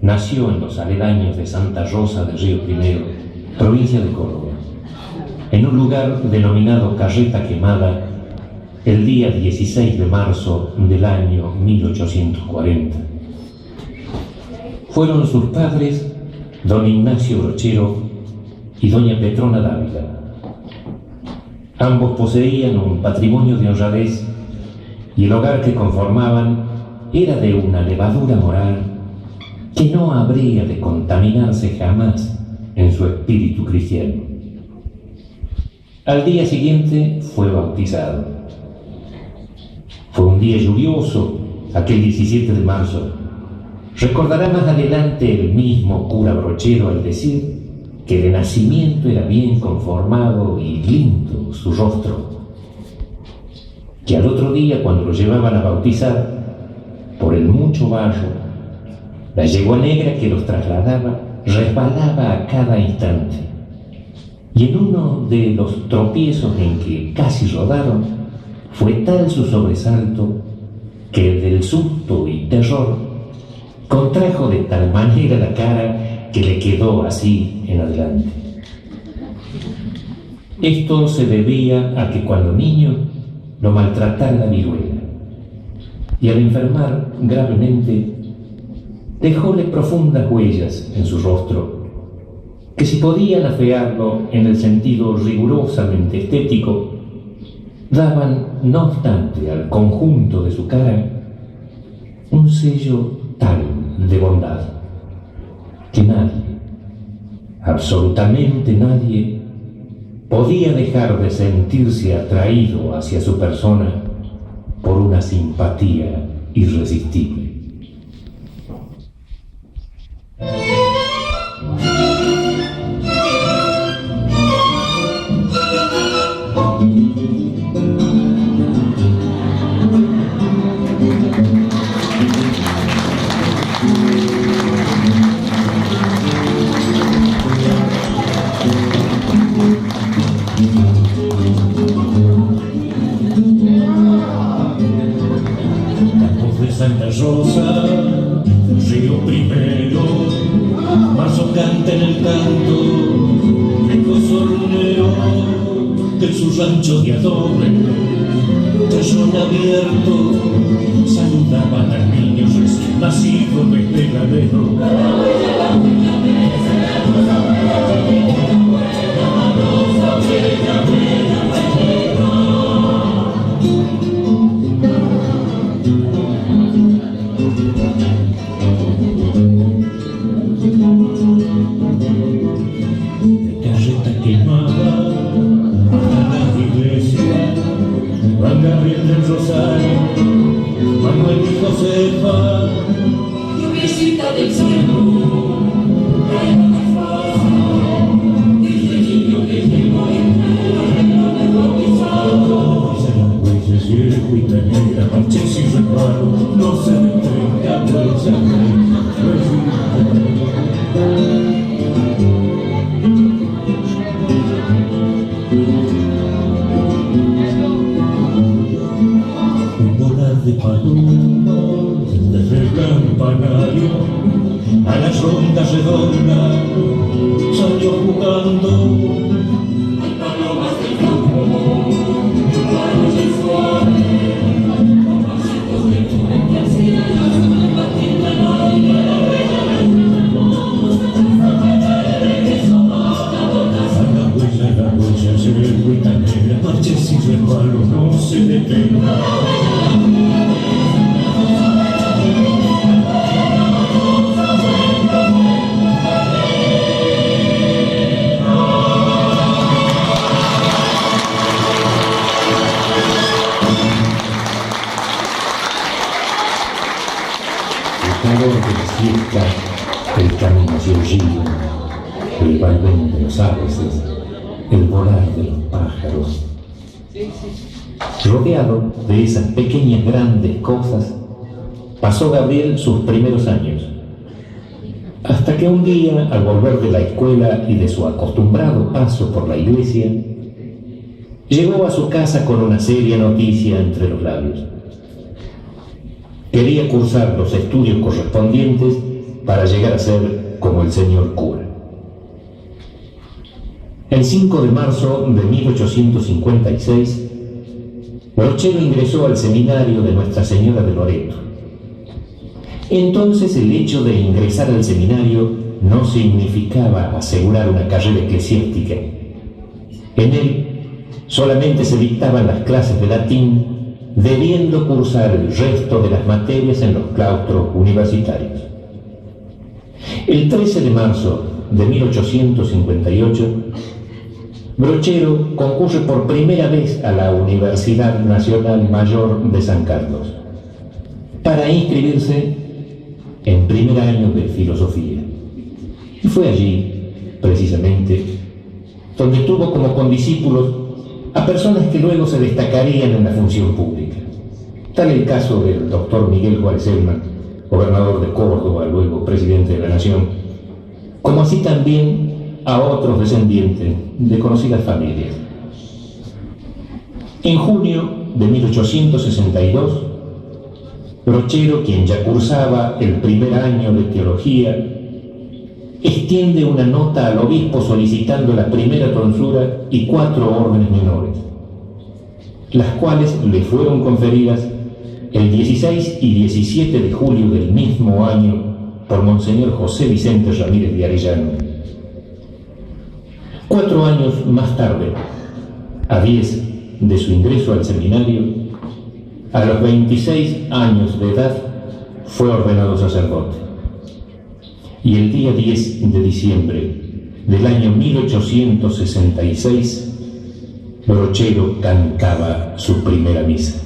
Nació en los aledaños de Santa Rosa de Río Primero, provincia de Córdoba, en un lugar denominado Carreta Quemada, el día 16 de marzo del año 1840. Fueron sus padres don Ignacio Brochero y doña Petrona Dávila. Ambos poseían un patrimonio de honradez y el hogar que conformaban era de una levadura moral que no habría de contaminarse jamás en su espíritu cristiano. Al día siguiente fue bautizado. Fue un día lluvioso, aquel 17 de marzo. Recordará más adelante el mismo cura Brochero al decir que de nacimiento era bien conformado y lindo su rostro, que al otro día, cuando lo llevaban a bautizar, por el mucho barro, la yegua negra que los trasladaba resbalaba a cada instante, y en uno de los tropiezos en que casi rodaron, fue tal su sobresalto que del susto y terror contrajo de tal manera la cara que le quedó así en adelante. Esto se debía a que cuando niño lo maltratara la viruela, y al enfermar gravemente dejóle profundas huellas en su rostro, que si podían afearlo en el sentido rigurosamente estético, daban, no obstante, al conjunto de su cara un sello tal de bondad que nadie, absolutamente nadie, podía dejar de sentirse atraído hacia su persona por una simpatía irresistible. Santa Rosa, Río Primero, marzo canta en el canto, viejo sornero, de su rancho de adobe, tallón abierto, saludaban al niño recién nacido de peladero. Manuel y Josefa, lluviecita del cielo, trae una flor, dice el niño que llegó y bautizado. Dice las huellas y el cuita negra, marché sin reparo, no se detenga, huella negra, de palomos desde el campanario a la ronda redonda salió jugando. Hay palomas del campo, pájaros suaves, papacitos de tu que hacían batiendo el aire. La huella se ve muy tan negra, marche sin resbalo, no se detenga. El camino hacia el río, el vaivén de los aves, el volar de los pájaros. Rodeado de esas pequeñas grandes cosas, pasó Gabriel sus primeros años, hasta que un día, al volver de la escuela y de su acostumbrado paso por la iglesia, llegó a su casa con una seria noticia entre los labios. Quería cursar los estudios correspondientes para llegar a ser como el señor cura. El 5 de marzo de 1856, Brochero ingresó al seminario de Nuestra Señora de Loreto. Entonces el hecho de ingresar al seminario no significaba asegurar una carrera eclesiástica. En él solamente se dictaban las clases de latín, debiendo cursar el resto de las materias en los claustros universitarios. El 13 de marzo de 1858, Brochero concurre por primera vez a la Universidad Nacional Mayor de San Carlos para inscribirse en primer año de filosofía. Y fue allí, precisamente, donde tuvo como condiscípulos a personas que luego se destacarían en la función pública. Tal el caso del doctor Miguel Juárez Celman, gobernador de Córdoba, luego presidente de la Nación, como así también a otros descendientes de conocidas familias. En junio de 1862, Brochero, quien ya cursaba el primer año de teología, extiende una nota al obispo solicitando la primera tonsura y 4 órdenes menores, las cuales le fueron conferidas el 16 y 17 de julio del mismo año por Monseñor José Vicente Ramírez de Arellano. 4 años más tarde, a 10 de su ingreso al seminario, a los 26 años de edad, fue ordenado sacerdote. Y el día 10 de diciembre del año 1866, Brochero cantaba su primera misa.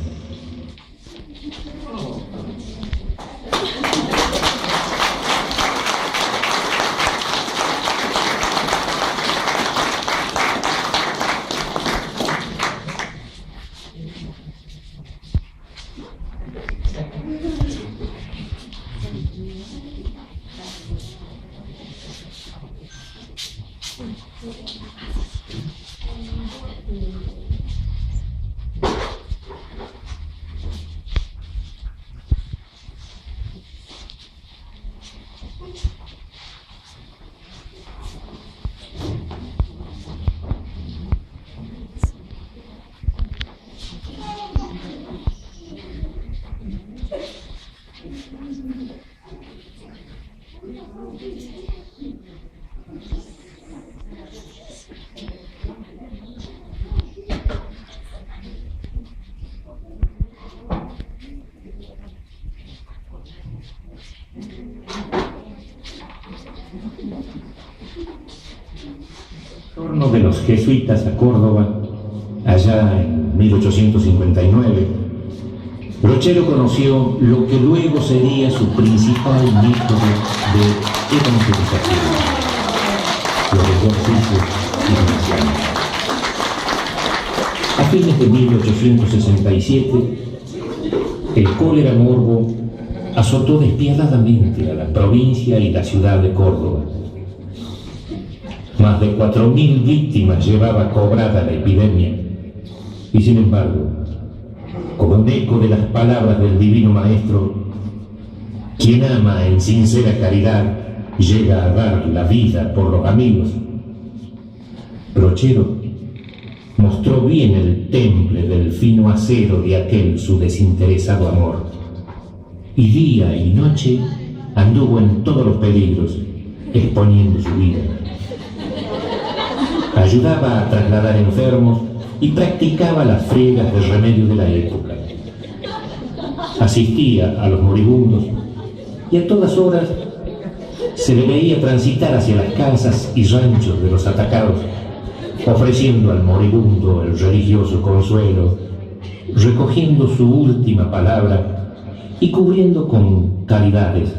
De los jesuitas a Córdoba, allá en 1859, Brochero conoció lo que luego sería su principal método de evangelización, los exorcismos ignacianos. A fines de 1867, el cólera morbo azotó despiadadamente a la provincia y la ciudad de Córdoba. Más de 4.000 víctimas llevaba cobrada la epidemia, y sin embargo, como un eco de las palabras del Divino Maestro, quien ama en sincera caridad llega a dar la vida por los amigos. Brochero mostró bien el temple del fino acero de aquel su desinteresado amor, y día y noche anduvo en todos los peligros, exponiendo su vida. Ayudaba a trasladar enfermos y practicaba las friegas de remedio de la época. Asistía a los moribundos y a todas horas se le veía transitar hacia las casas y ranchos de los atacados, ofreciendo al moribundo el religioso consuelo, recogiendo su última palabra y cubriendo con caridades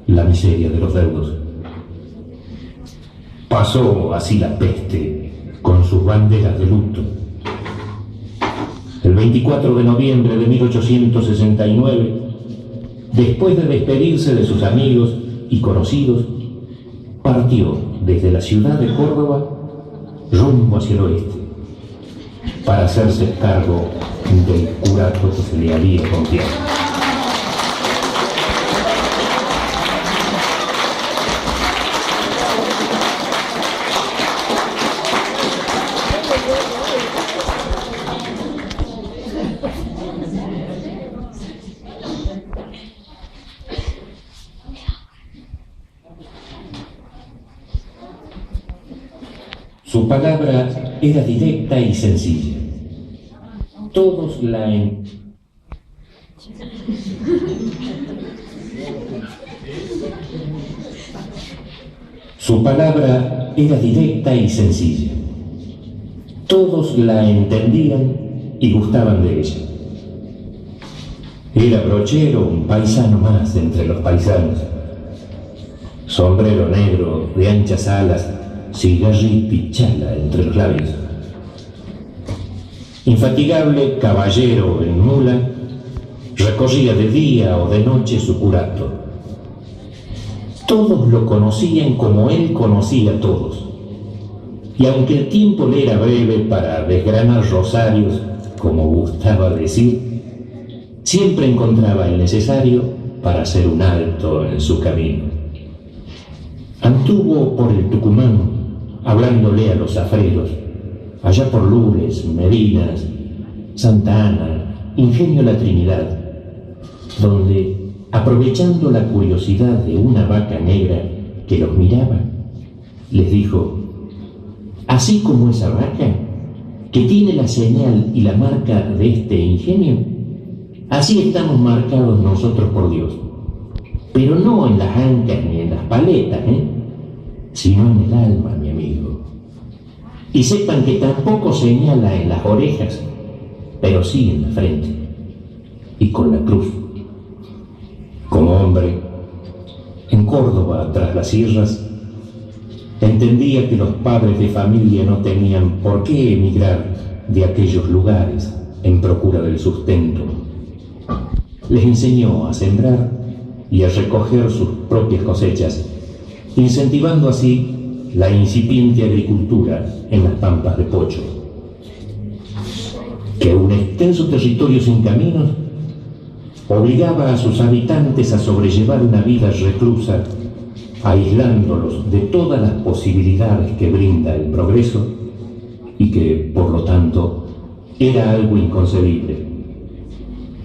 la miseria de los deudos. Pasó así la peste con sus banderas de luto. El 24 de noviembre de 1869, después de despedirse de sus amigos y conocidos, partió desde la ciudad de Córdoba rumbo hacia el oeste. para hacerse cargo del curato que se le había confiado. Su palabra era directa y sencilla. Todos Su palabra era directa y sencilla. Todos la entendían y gustaban de ella. Era brochero, un paisano más entre los paisanos. Sombrero negro de anchas alas, cigarrito y chala entre los labios. Infatigable caballero en mula, recorría de día o de noche su curato. Todos lo conocían como él conocía a todos. Y aunque el tiempo le era breve para desgranar rosarios, como gustaba decir, siempre encontraba el necesario para hacer un alto en su camino. Anduvo por el Tucumán, hablándole a los zafreros, allá por Lourdes, Medinas, Santa Ana, Ingenio La Trinidad, donde, aprovechando la curiosidad de una vaca negra que los miraba, les dijo: así como esa vaca, que tiene la señal y la marca de este ingenio, así estamos marcados nosotros por Dios, pero no en las ancas ni en las paletas, sino en el alma, mi amigo. Y sepan que tampoco señala en las orejas, pero sí en la frente y con la cruz. Como hombre, en Córdoba, tras las sierras, entendía que los padres de familia no tenían por qué emigrar de aquellos lugares en procura del sustento. Les enseñó a sembrar y a recoger sus propias cosechas, incentivando así la incipiente agricultura en las pampas de Pocho. Que un extenso territorio sin caminos obligaba a sus habitantes a sobrellevar una vida reclusa, aislándolos de todas las posibilidades que brinda el progreso y que, por lo tanto, era algo inconcebible.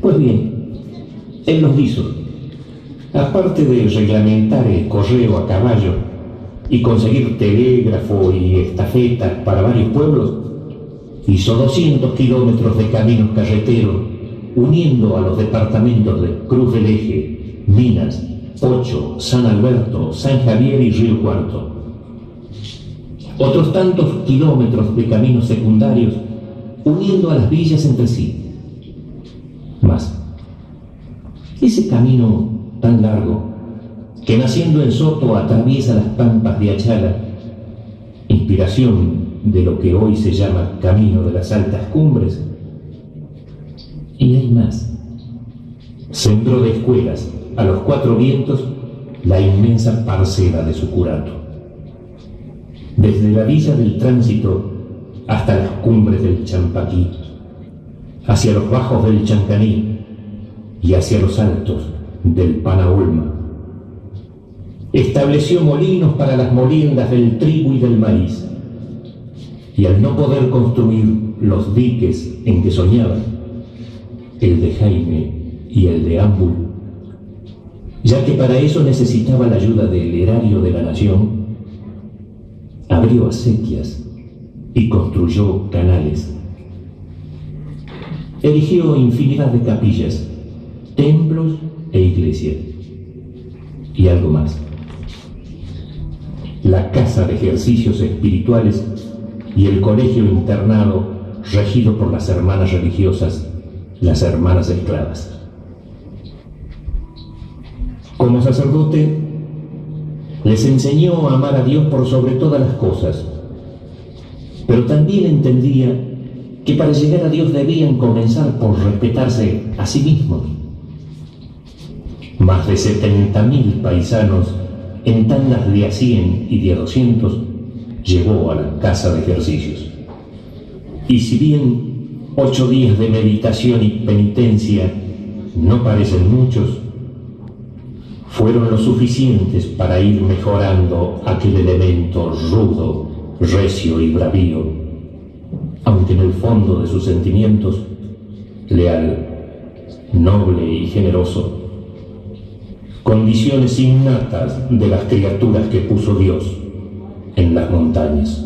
Pues bien, él los hizo. Aparte de reglamentar el correo a caballo y conseguir telégrafo y estafetas para varios pueblos, hizo 200 kilómetros de caminos carreteros uniendo a los departamentos de Cruz del Eje, Minas, Pocho, San Alberto, San Javier y Río Cuarto. Otros tantos kilómetros de caminos secundarios uniendo a las villas entre sí. Más, ese camino tan largo que naciendo en Soto atraviesa las pampas de Achala, inspiración de lo que hoy se llama Camino de las Altas Cumbres. Y hay más. Sembró de escuelas a los cuatro vientos la inmensa parcela de su curato. Desde la villa del Tránsito hasta las cumbres del Champaquí, hacia los bajos del Chancaní y hacia los altos del Panaolma. Estableció molinos para las moliendas del trigo y del maíz, y al no poder construir los diques en que soñaban, el de Jaime y el de Ámbul, ya que para eso necesitaba la ayuda del erario de la nación, abrió acequias y construyó canales. Erigió infinidad de capillas, templos e iglesias, y algo más. La casa de ejercicios espirituales y el colegio internado regido por las hermanas religiosas, las hermanas esclavas. Como sacerdote, les enseñó a amar a Dios por sobre todas las cosas, pero también entendía que para llegar a Dios debían comenzar por respetarse a sí mismos. Más de 70.000 paisanos en tandas de a 100 y de a 200 llevó a la casa de ejercicios. Y si bien 8 días de meditación y penitencia no parecen muchos, fueron lo suficientes para ir mejorando aquel elemento rudo, recio y bravío, aunque en el fondo de sus sentimientos, leal, noble y generoso, condiciones innatas de las criaturas que puso Dios en las montañas.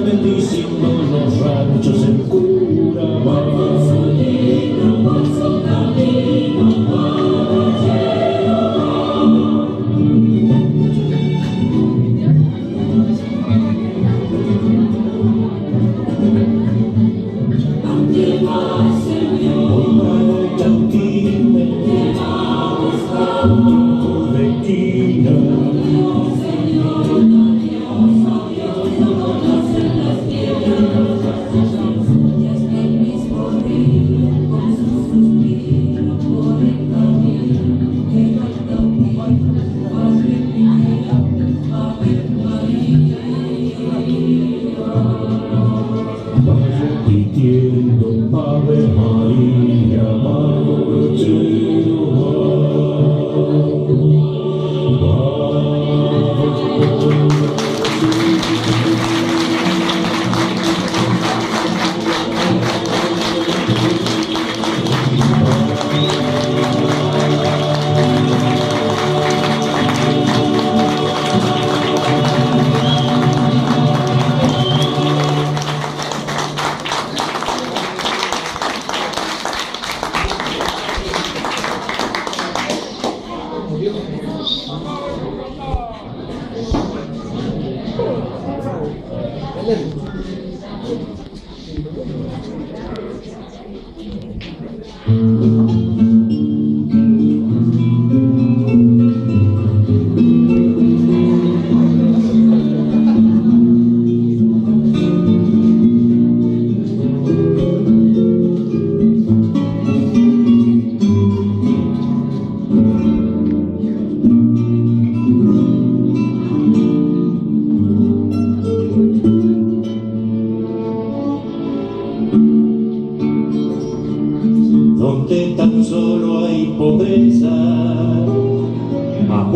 Bendiciendo los ranchos en Curabá.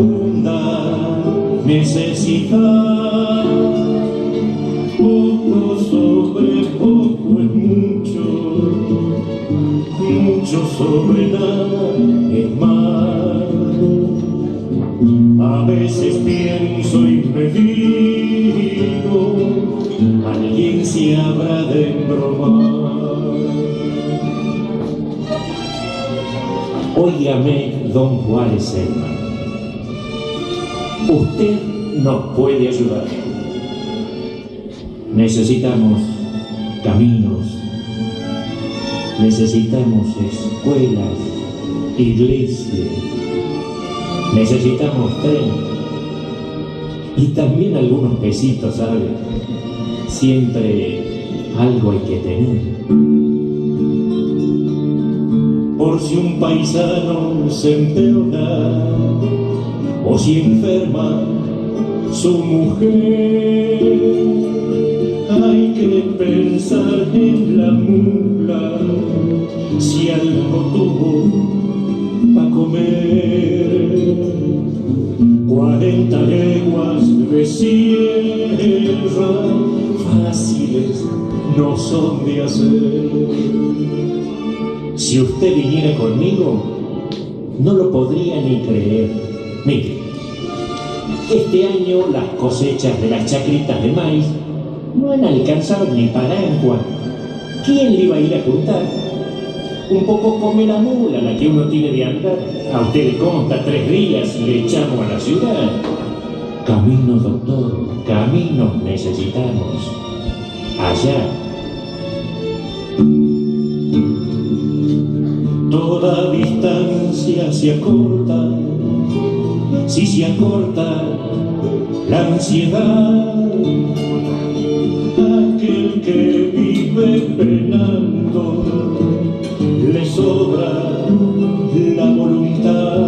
abunda necesidad. Poco sobre poco es mucho, mucho sobre nada es más. A veces pienso y me digo, alguien se habrá de embromar. Óigame, don Juárez Selman, usted nos puede ayudar. Necesitamos caminos, necesitamos escuelas, iglesias, necesitamos tren y también algunos pesitos, ¿sabe? Siempre algo hay que tener. Por si un paisano se empeora o si enferma su mujer, hay que pensar en la mula si algo tuvo pa' comer. 40 leguas de sierra fáciles no son de hacer. Si usted viniera conmigo, no lo podría ni creer. Mire, este año las cosechas de las chacritas de maíz no han alcanzado ni para agua. ¿Quién le iba a ir a juntar? Un poco come la mula, la que uno tiene de andar. A usted le consta 3 días y le echamos a la ciudad. Caminos, doctor, caminos necesitamos. Allá. Toda distancia se acorta, si se acorta la ansiedad. Aquel que vive penando le sobra la voluntad.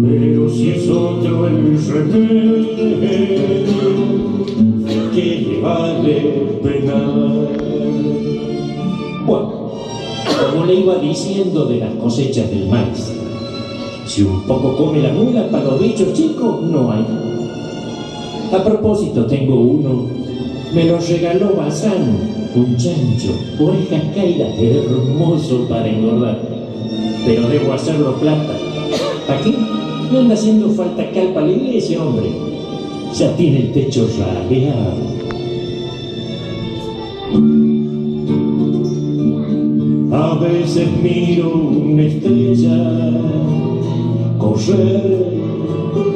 Pero si es otro el remedio, ¿de qué le vale penar? Bueno, como le iba diciendo de las cosechas del maíz, si un poco come la mula, para los bichos chicos no hay. A propósito, tengo uno, me lo regaló Bazán, un chancho, orejas caídas, hermoso para engordar, pero debo hacerlo plata. ¿Para qué? No anda haciendo falta cal para la iglesia, hombre. Ya tiene el techo raleado. A veces miro una estrella correr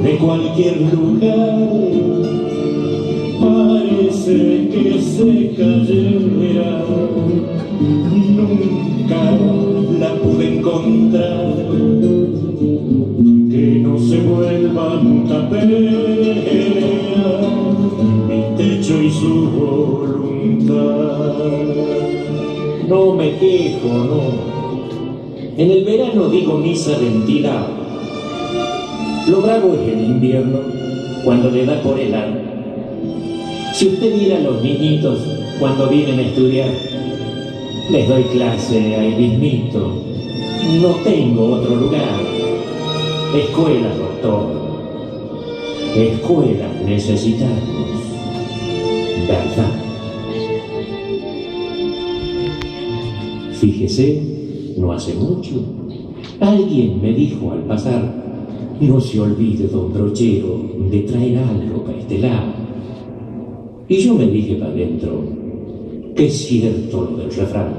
de cualquier lugar, parece que se cayera, nunca la pude encontrar. Que no se vuelvan tapera mi techo y su voluntad. No me quejo, no. En el verano digo misa de entidad. Lo bravo es el invierno, cuando le da por helar. Si usted mira a los niñitos cuando vienen a estudiar, les doy clase ahí mismito. No tengo otro lugar. Escuelas, doctor. Escuelas necesitamos. ¿Verdad? Fíjese, no hace mucho, alguien me dijo al pasar, no se olvide, don Brochero, de traer algo para este lado. Y yo me dije para adentro, que es cierto lo del refrán.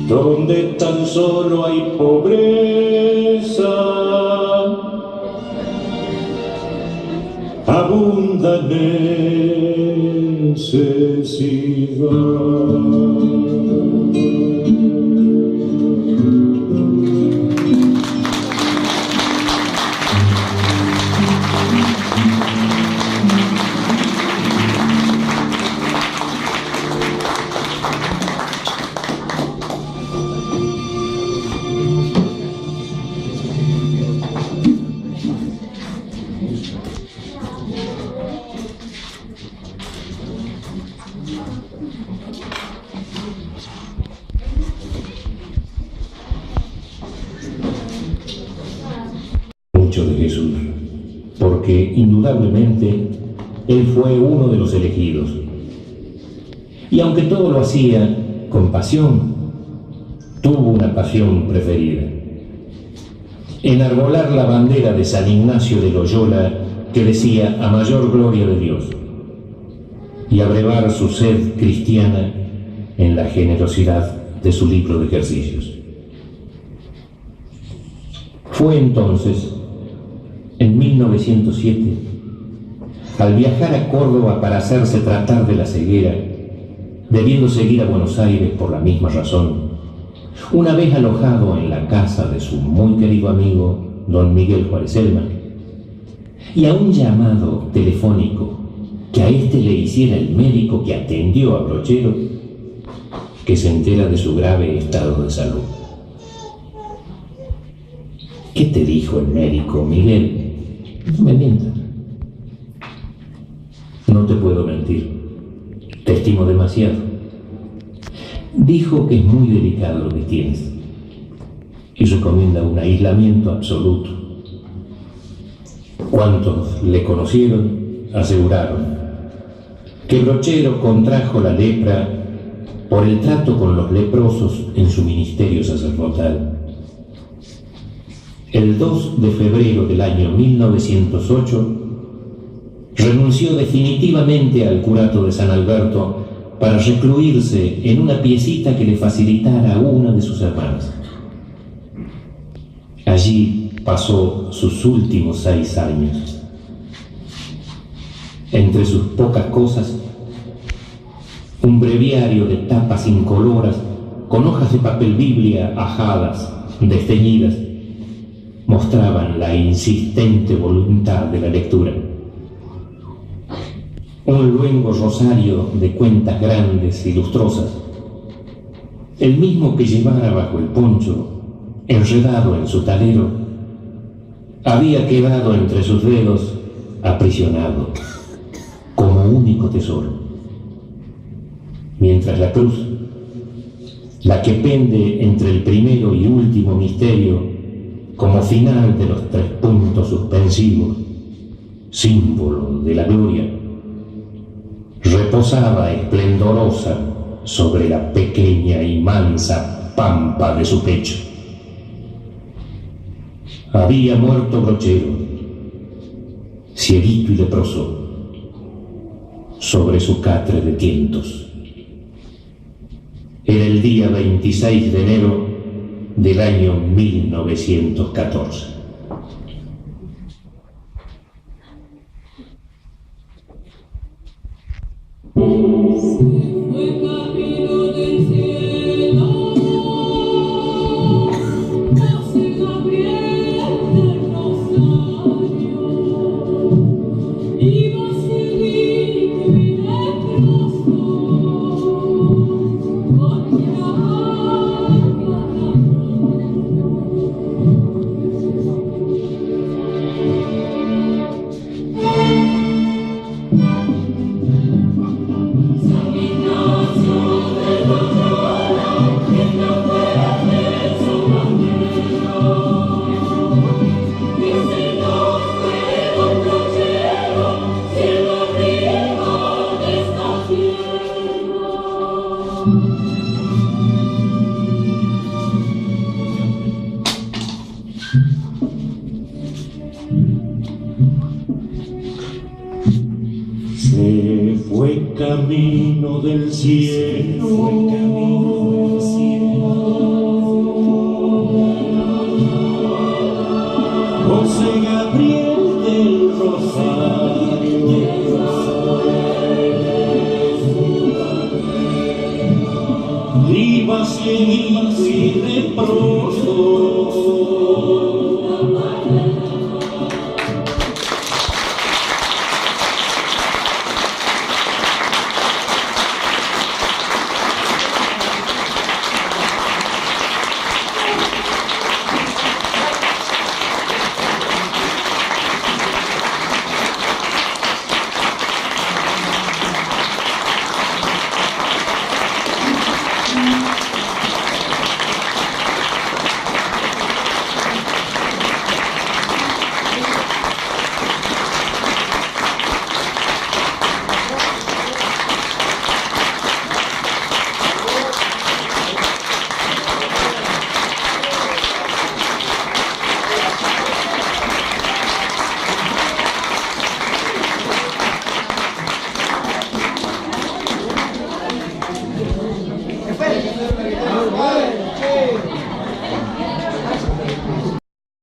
Donde tan solo hay pobreza, abunda necesidad. mucho de Jesús, porque indudablemente él fue uno de los elegidos. Y aunque todo lo hacía con pasión, tuvo una pasión preferida: enarbolar la bandera de San Ignacio de Loyola, que decía "a mayor gloria de Dios", y abrevar su sed cristiana en la generosidad de su libro de ejercicios. Fue entonces, en 1907, al viajar a Córdoba para hacerse tratar de la ceguera, debiendo seguir a Buenos Aires por la misma razón, una vez alojado en la casa de su muy querido amigo don Miguel Juárez Celma, y a un llamado telefónico que a éste le hiciera el médico que atendió a Brochero, que se entera de su grave estado de salud. ¿Qué te dijo el médico, Miguel? No me mientas. No te puedo mentir. Te estimo demasiado. Dijo que es muy delicado lo que tienes y recomienda un aislamiento absoluto. Cuantos le conocieron aseguraron que Brochero contrajo la lepra por el trato con los leprosos en su ministerio sacerdotal. El 2 de febrero del año 1908 renunció definitivamente al curato de San Alberto para recluirse en una piecita que le facilitara una de sus hermanas. Allí pasó sus últimos 6 años. Entre sus pocas cosas, un breviario de tapas incoloras con hojas de papel Biblia ajadas, desteñidas, mostraban la insistente voluntad de la lectura. Un luengo rosario de cuentas grandes y lustrosas, el mismo que llevara bajo el poncho, enredado en su talero, había quedado entre sus dedos aprisionado como único tesoro, mientras la cruz, la que pende entre el primero y último misterio como final de los 3 puntos suspensivos, símbolo de la gloria, reposaba esplendorosa sobre la pequeña y mansa pampa de su pecho. Había muerto Brochero, cieguito y leproso, sobre su catre de tientos. Era el día 26 de enero del año 1914. Fue camino del cielo, José Gabriel del Rosario, iba cieguito y leproso, con Se fue camino del cielo, José Gabriel del Rosario, iba cieguito